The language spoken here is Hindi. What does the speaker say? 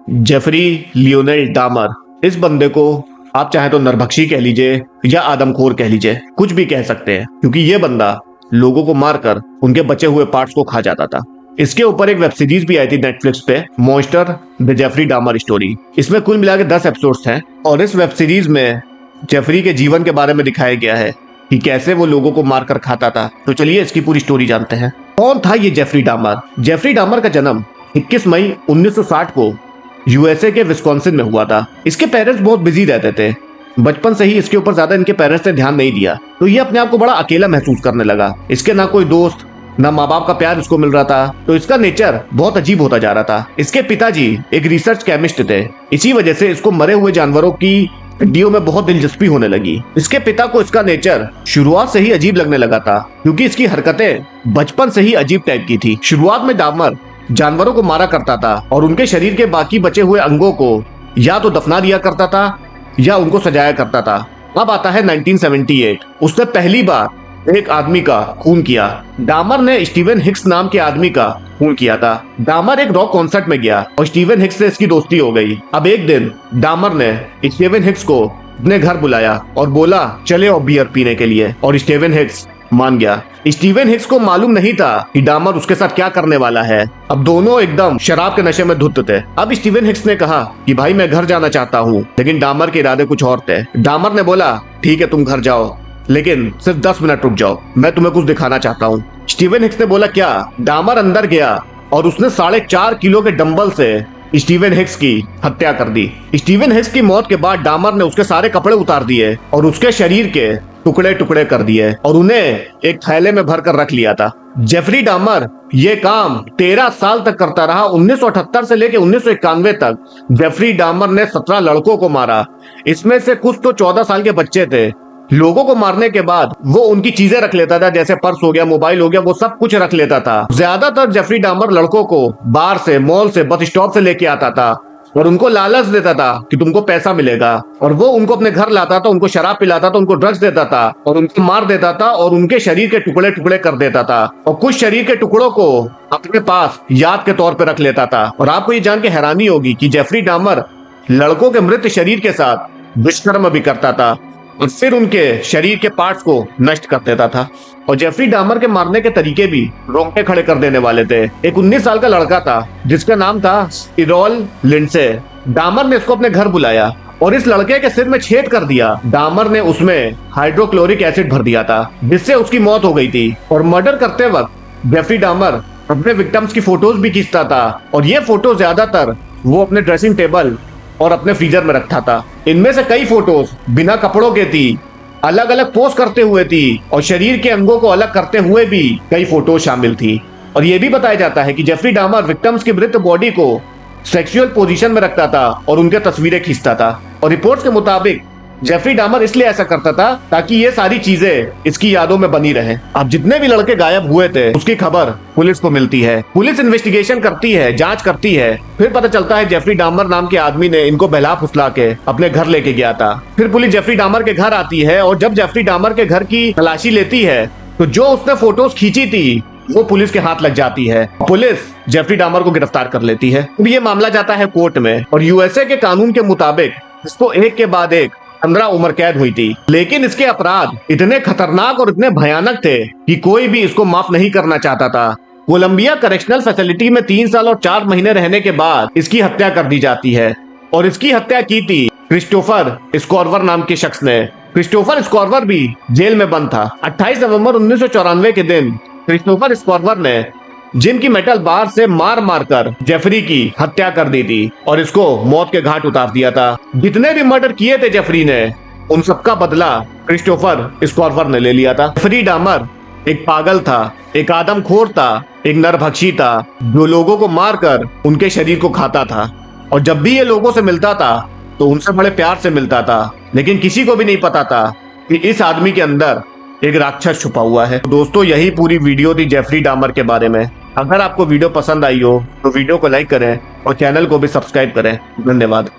जेफरी लियोनेल डामर, इस बंदे को आप चाहे तो नरभक्षी कह लीजिए या आदमखोर कह लीजिए, कुछ भी कह सकते हैं, क्योंकि ये बंदा लोगों को मारकर उनके बचे हुए पार्ट्स को खा जाता था। इसके ऊपर एक वेब सीरीज भी आई थी नेटफ्लिक्स पे, Monster the Jeffrey Dahmer story. इसमें कुल मिला के 10 एपिसोड्स हैं और इस वेब सीरीज में जेफरी के जीवन के बारे में दिखाया गया है कि कैसे वो लोगों को मारकर खाता था। तो चलिए इसकी पूरी स्टोरी जानते हैं। कौन था ये जेफरी डामर? जेफरी डामर का जन्म 21 मई 1960 को यूएसए के विस्कॉन्सिन में हुआ था। इसके पेरेंट्स बहुत बिजी रहते थे। बचपन से ही इसके ऊपर ज्यादा इनके पेरेंट्स ने ध्यान नहीं दिया, तो ये अपने आप को बड़ा अकेला महसूस करने लगा। इसके ना कोई दोस्त, ना माँ बाप का प्यार इसको मिल रहा था, तो इसका नेचर बहुत अजीब होता जा रहा था। इसके पिताजी एक रिसर्च केमिस्ट थे, इसी वजह से इसको मरे हुए जानवरों की हड्डियों में बहुत दिलचस्पी होने लगी। इसके पिता को इसका नेचर शुरुआत से ही अजीब लगने लगा था, क्योंकि इसकी हरकतें बचपन से ही अजीब टाइप की थी। शुरुआत में डामर जानवरों को मारा करता था और उनके शरीर के बाकी बचे हुए अंगों को या तो दफना दिया करता था या उनको सजाया करता था। अब आता है 1978। उसने पहली बार एक आदमी का खून किया। डामर ने स्टीवन हिक्स नाम के आदमी का खून किया था। डामर एक रॉक कॉन्सर्ट में गया और स्टीवन हिक्स से इसकी दोस्ती हो गई। अब एक दिन डामर ने स्टीवन हिक्स को अपने घर बुलाया और बोला चले और बियर पीने के लिए, और स्टीवन हिक्स मान गया। स्टीवन हिक्स को मालूम नहीं था कि डामर उसके साथ क्या करने वाला है। अब दोनों एकदम शराब के नशे में धुत थे। अब स्टीवन हिक्स ने कहा कि भाई मैं घर जाना चाहता हूँ, लेकिन डामर के इरादे कुछ और थे। डामर ने बोला ठीक है तुम घर जाओ, लेकिन सिर्फ 10 मिनट रुक जाओ, मैं तुम्हें कुछ दिखाना चाहता हूँ। स्टीवन हिक्स ने बोला क्या? डामर अंदर गया और उसने 4.5 किलो के डंबल से स्टीवन हिक्स की हत्या कर दी। स्टीवन हिक्स की मौत के बाद डामर ने उसके सारे कपड़े उतार दिए और उसके शरीर के टुकड़े टुकड़े कर दिए और उन्हें एक थैले में भरकर रख लिया था। जेफरी डामर ये काम 13 साल तक करता रहा। 1978 से लेकर 1991 तक जेफरी डामर ने 17 लड़कों को मारा। इसमें से कुछ तो 14 साल के बच्चे थे। लोगों को मारने के बाद वो उनकी चीजें रख लेता था, जैसे पर्स हो गया, मोबाइल हो गया, वो सब कुछ रख लेता था। ज्यादातर जेफरी डामर लड़कों को बार से, मॉल से, बस स्टॉप से लेके आता था और उनको लालच देता था कि तुमको पैसा मिलेगा, और वो उनको अपने घर लाता था, उनको शराब पिलाता था, उनको ड्रग्स देता था और उनको मार देता था और उनके शरीर के टुकड़े टुकड़े कर देता था और कुछ शरीर के टुकड़ों को अपने पास याद के तौर पर रख लेता था। और आपको ये जान के हैरानी होगी कि जेफरी डामर लड़कों के मृत शरीर के साथ दुष्कर्म भी करता था और फिर उनके शरीर के पार्ट्स को नष्ट कर देता था। और जेफरी डामर के मारने के तरीके भी रोंगटे खड़े कर देने वाले थे। एक 19 साल का लड़का था जिसका नाम था इरोल लिंडसे। डामर ने इसको अपने घर बुलाया और इस लड़के के सिर में छेद कर दिया। डामर ने उसमें हाइड्रोक्लोरिक एसिड भर दिया था, जिससे उसकी मौत हो गई थी। और मर्डर करते वक्त जेफरी डामर अपने विक्टिम्स की फोटोज भी खींचता था और ये फोटो ज्यादातर वो अपने ड्रेसिंग टेबल और अपने फ्रीजर में रखता था। इनमें से कई फोटोज बिना कपड़ों के थी, अलग अलग पोज करते हुए थी और शरीर के अंगों को अलग करते हुए भी कई फोटोज शामिल थी। और यह भी बताया जाता है कि जेफरी डामर विक्टिम्स की मृत बॉडी को सेक्सुअल पोजीशन में रखता था और उनके तस्वीरें खींचता था। और रिपोर्ट्स के मुताबिक जेफरी डामर इसलिए ऐसा करता था ताकि ये सारी चीजें इसकी यादों में बनी रहे। अब जितने भी लड़के गायब हुए थे उसकी खबर पुलिस को मिलती है। पुलिस इन्वेस्टिगेशन करती है, जांच करती है। फिर पता चलता है जेफरी डामर नाम के आदमी ने इनको बहला फुसला के अपने घर लेके गया था। फिर पुलिस जेफरी डामर के घर आती है और जब जेफरी डामर के घर की तलाशी लेती है तो जो उसने फोटोज खींची थी वो पुलिस के हाथ लग जाती है। पुलिस जेफरी डामर को गिरफ्तार कर लेती है। अब ये मामला जाता है कोर्ट में और यूएसए के कानून के मुताबिक इसको एक के बाद एक 15 उम्र कैद हुई थी। लेकिन इसके अपराध इतने खतरनाक और इतने भयानक थे कि कोई भी इसको माफ नहीं करना चाहता था। कोलंबिया करेक्शनल फैसिलिटी में 3 साल और 4 महीने रहने के बाद इसकी हत्या कर दी जाती है और इसकी हत्या की थी क्रिस्टोफर स्कॉर्वर नाम के शख्स ने। क्रिस्टोफर स्कॉर्वर भी जेल में बंद था। 28 नवंबर 1994 के दिन क्रिस्टोफर स्कॉर्वर ने जिम की मेटल बार से मार मार कर जेफरी की हत्या कर दी थी और इसको मौत के घाट उतार दिया था। जितने भी मर्डर किए थे जेफरी ने, उन सबका बदला क्रिस्टोफर स्कॉर्वर ने ले लिया था। जेफरी डामर एक पागल था, एक आदमखोर था, एक नरभक्षी था जो लोगों को मारकर उनके शरीर को खाता था। और जब भी ये लोगों से मिलता था तो उनसे बड़े प्यार से मिलता था, लेकिन किसी को भी नहीं पता था कि इस आदमी के अंदर एक राक्षस छुपा हुआ है। दोस्तों यही पूरी वीडियो थी जेफरी डामर के बारे में। अगर आपको वीडियो पसंद आई हो तो वीडियो को लाइक करें और चैनल को भी सब्सक्राइब करें। धन्यवाद।